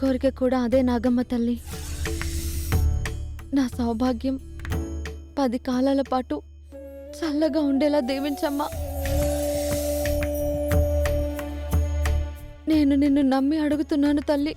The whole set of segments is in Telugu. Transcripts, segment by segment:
కోరిక కూడా అదే నాగమ్మ తల్లి. నా సౌభాగ్యం 10 కాలాల పాటు చల్లగా ఉండేలా దీవించమ్మా. నేను నిన్ను నమ్మి అడుగుతున్నాను తల్లి.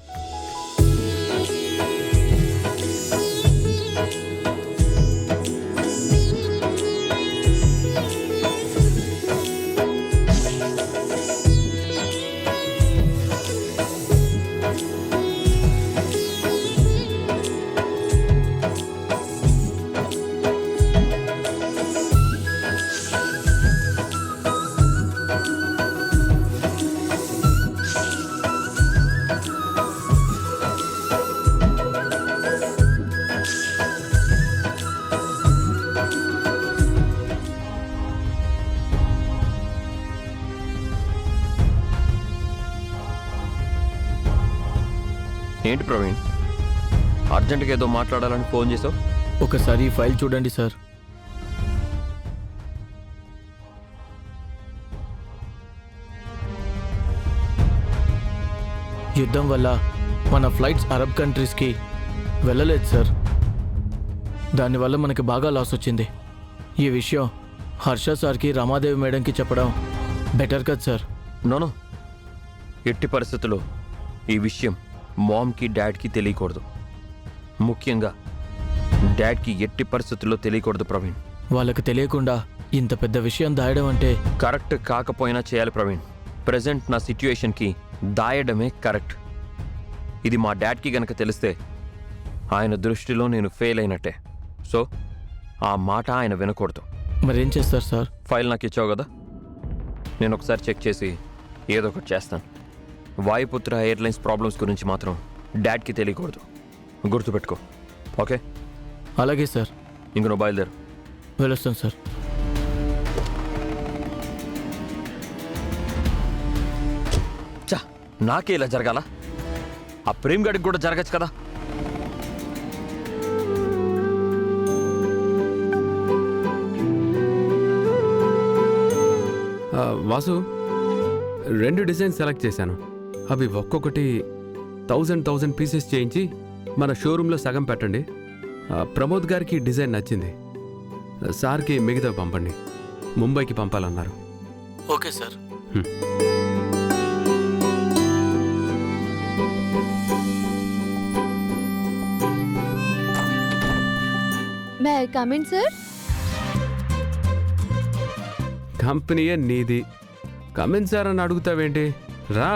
ఏంటి ప్రవీణ్, అర్జెంటుగా ఏదో మాట్లాడాలని ఫోన్ చేసావు? ఒకసారి ఈ ఫైల్ చూడండి సార్. యుద్ధం వల్ల మన ఫ్లైట్స్ అరబ్ కంట్రీస్కి వెళ్ళలేదు సార్. దానివల్ల మనకి బాగా లాస్ వచ్చింది. ఈ విషయం హర్ష సార్కి రమాదేవి మేడంకి చెప్పడం బెటర్ కదా సార్? నోనో, ఎట్టి పరిస్థితుల్లో ఈ విషయం మామ్కి డాడ్కి తెలియకూడదు. ముఖ్యంగా డాడ్కి ఎట్టి పరిస్థితుల్లో తెలియకూడదు ప్రవీణ్. వాళ్ళకి తెలియకుండా ఇంత పెద్ద విషయం దాయడం అంటే కరెక్ట్ కాకపోయినా చేయాలి ప్రవీణ్. ప్రజెంట్ నా సిచ్యుయేషన్కి దాయడమే కరెక్ట్. ఇది మా డాడ్కి గనక తెలిస్తే ఆయన దృష్టిలో నేను ఫెయిల్ అయినట్టే. సో ఆ మాట ఆయన వినకూడదు. మరేం చేస్తారు సార్? ఫైల్ నాకు ఇచ్చావు కదా, నేను ఒకసారి చెక్ చేసి ఏదో ఒకటి చేస్తాను. వాయుపుత్ర ఎయిర్లైన్స్ ప్రాబ్లమ్స్ గురించి మాత్రం డాడ్కి తెలియకూడదు, గుర్తుపెట్టుకో. ఓకే? అలాగే సార్. ఇంక నువ్వు బయలుదేరు. వెళ్ళొస్తాను సార్. చా, నాకే ఇలా జరగాల? ఆ ప్రేమ్ గడికి కూడా జరగచ్చు కదా. వాసు, 2 డిజైన్స్ సెలెక్ట్ చేశాను. అవి ఒక్కొక్కటి 1000 పీసెస్ చేయించి మన షోరూంలో సగం పెట్టండి. ప్రమోద్ గారికి డిజైన్ నచ్చింది. సార్కి మిగతా పంపండి. ముంబైకి పంపాలన్నారు. Okay sir. May I come in sir? కంపెనీయే నీది, కమిన్ సార్ అని అడుగుతావేంటి? రా.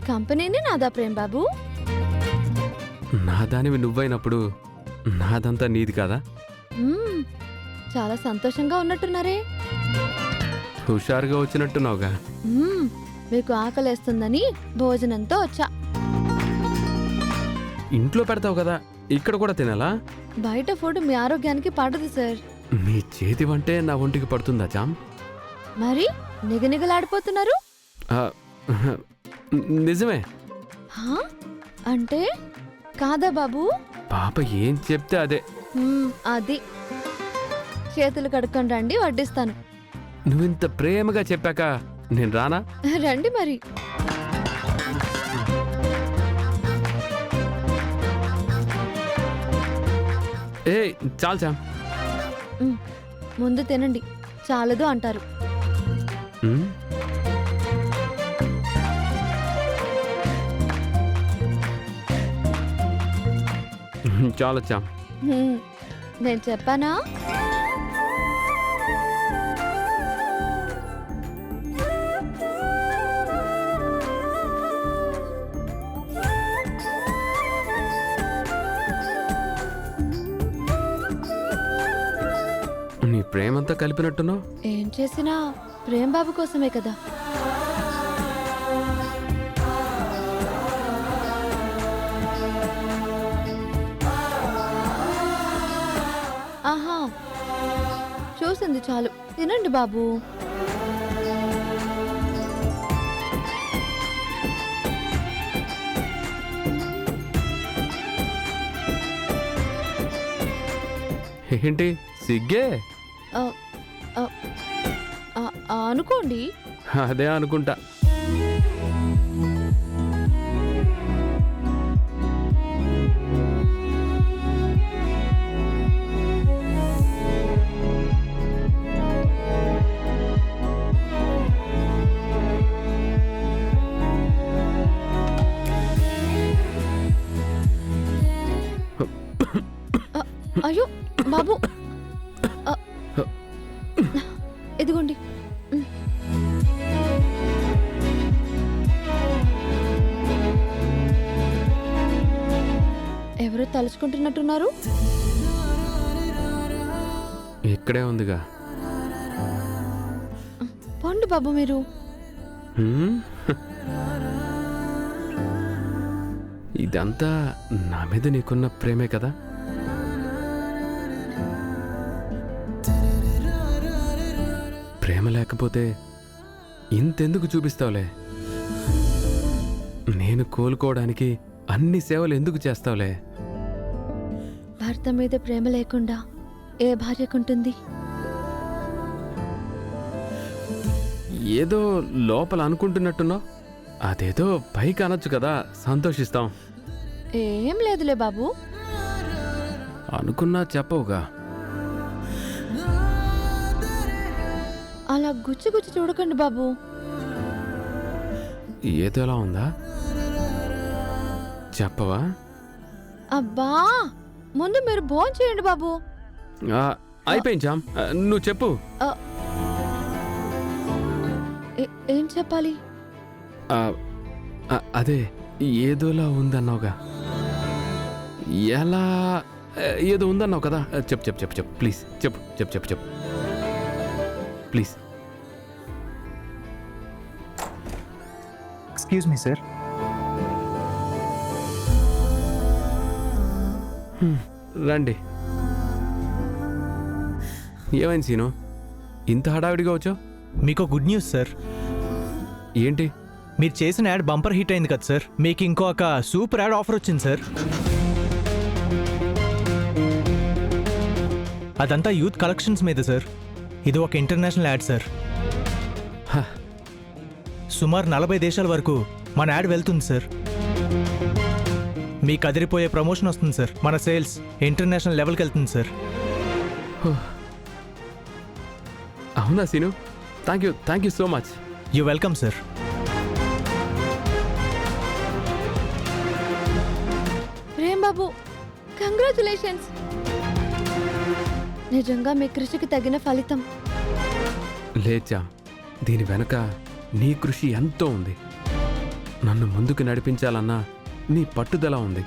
కంపెనీని నాదా ప్రేమ్ బాబు? నా దానివి నువ్వైనప్పుడు నాదంతా నీది కదా. చాలా సంతోషంగా ఉన్నట్టున్నారే. హుషారుగా వచ్చినట్టున్నావుగా. మీకు ఆకలేస్తుందని భోజనంతో వచ్చా. ఇంట్లో పెడతావు కదా, ఇక్కడ కూడా తినాలా? బయట ఫుడ్ మీ ఆరోగ్యానికి పడదు సార్. నీ చేతి వంటే నా ఒంటికి పడుతుందా జామ్? మరి నిగనిగలాడిపోతున్నారు. నిజమే. అంటే కాదా బాబు? పాప ఏం చెప్తే అదే. అది చేతులు కడుక్కొని రండి, వడ్డిస్తాను. నువ్వింత ప్రేమగా చెప్పాక నేను రానా? రండి మరి. ఏ చాలు చామ్. ముందు తినండి, చాలదు అంటారు. చాలు చామ్. నేను చెప్పానా? నీ ప్రేమంతా కలిపినట్టున్నావు. ఏం చేసినా ప్రేమ్ బాబు కోసమే కదా. ఆహా, చూసింది చాలు, తినండి బాబు. ఏంటి సిగ్గే? అనుకోండి. అదే అనుకుంటా. అయ్యో బాబు ఆ, ఇదిగోండి. ఎవరో తలుచుకుంటున్నట్టున్నారు. ఇక్కడే ఉందిగా. పోండి బాబు మీరు. హ్మ్? ఇదంతా నా మీద నీకున్న ప్రేమే కదా? ప్రేమ లేకపోతే ఇంతెందుకు చూపిస్తావులే? నేను కోలుకోవడానికి అన్ని సేవలు ఎందుకు చేస్తావులే? భర్త మీద ప్రేమ లేకుండా ఏ భార్యకుంటుంది? ఏదో లోపల అనుకుంటున్నట్టున్నావు. అదేదో పైకి అనొచ్చు కదా, సంతోషిస్తాం. ఏం లేదులే బాబు. అనుకున్నా చెప్పవుగా. అలా గుచ్చి గుచ్చి చూడకండి బాబు. ఏదో ఎలా ఉందా చెప్పవా? అబ్బా, ముందు మీరు భోజనం చేయండి బాబు. అయిపోయింది జామ్, నువ్వు చెప్పు. ఏం చెప్పాలి? అదే ఏదోలా ఉందన్నావుగా. ఎలా? ఏదో ఉందన్నావు కదా. చెప్పు చెప్పు చెప్పు చెప్పు ప్లీజ్. చెప్పు చెప్పు చెప్పు చెప్పు ప్లీజ్. Excuse me sir. రండి. ఏమైంది సీను, ఇంత హడావిడిగా వచ్చావు? మీకు గుడ్ న్యూస్ సార్. ఏంటి? మీరు చేసిన యాడ్ బంపర్ హిట్ అయింది కదా సార్. మీకు ఇంకొక సూపర్ యాడ్ ఆఫర్ వచ్చింది సార్. అదంతా యూత్ కలెక్షన్స్ మీద సార్. ఇది ఒక ఇంటర్నేషనల్ యాడ్ సార్. సుమారు 40 దేశాల వరకు మన యాడ్ వెళ్తుంది సార్. మీకు అదిరిపోయే ప్రమోషన్ వస్తుంది సార్. మన సేల్స్ ఇంటర్నేషనల్ లెవెల్కి వెళ్తుంది సార్. అవునా Seenu? Thank you so much. You welcome sir. Prem Babu, congratulations. నిజంగా మీ కృషికి తగిన ఫలితం. లేచా, దీని వెనక నీ కృషి ఎంతో ఉంది. నన్ను ముందుకు నడిపించాలన్నా నీ పట్టుదల ఉంది.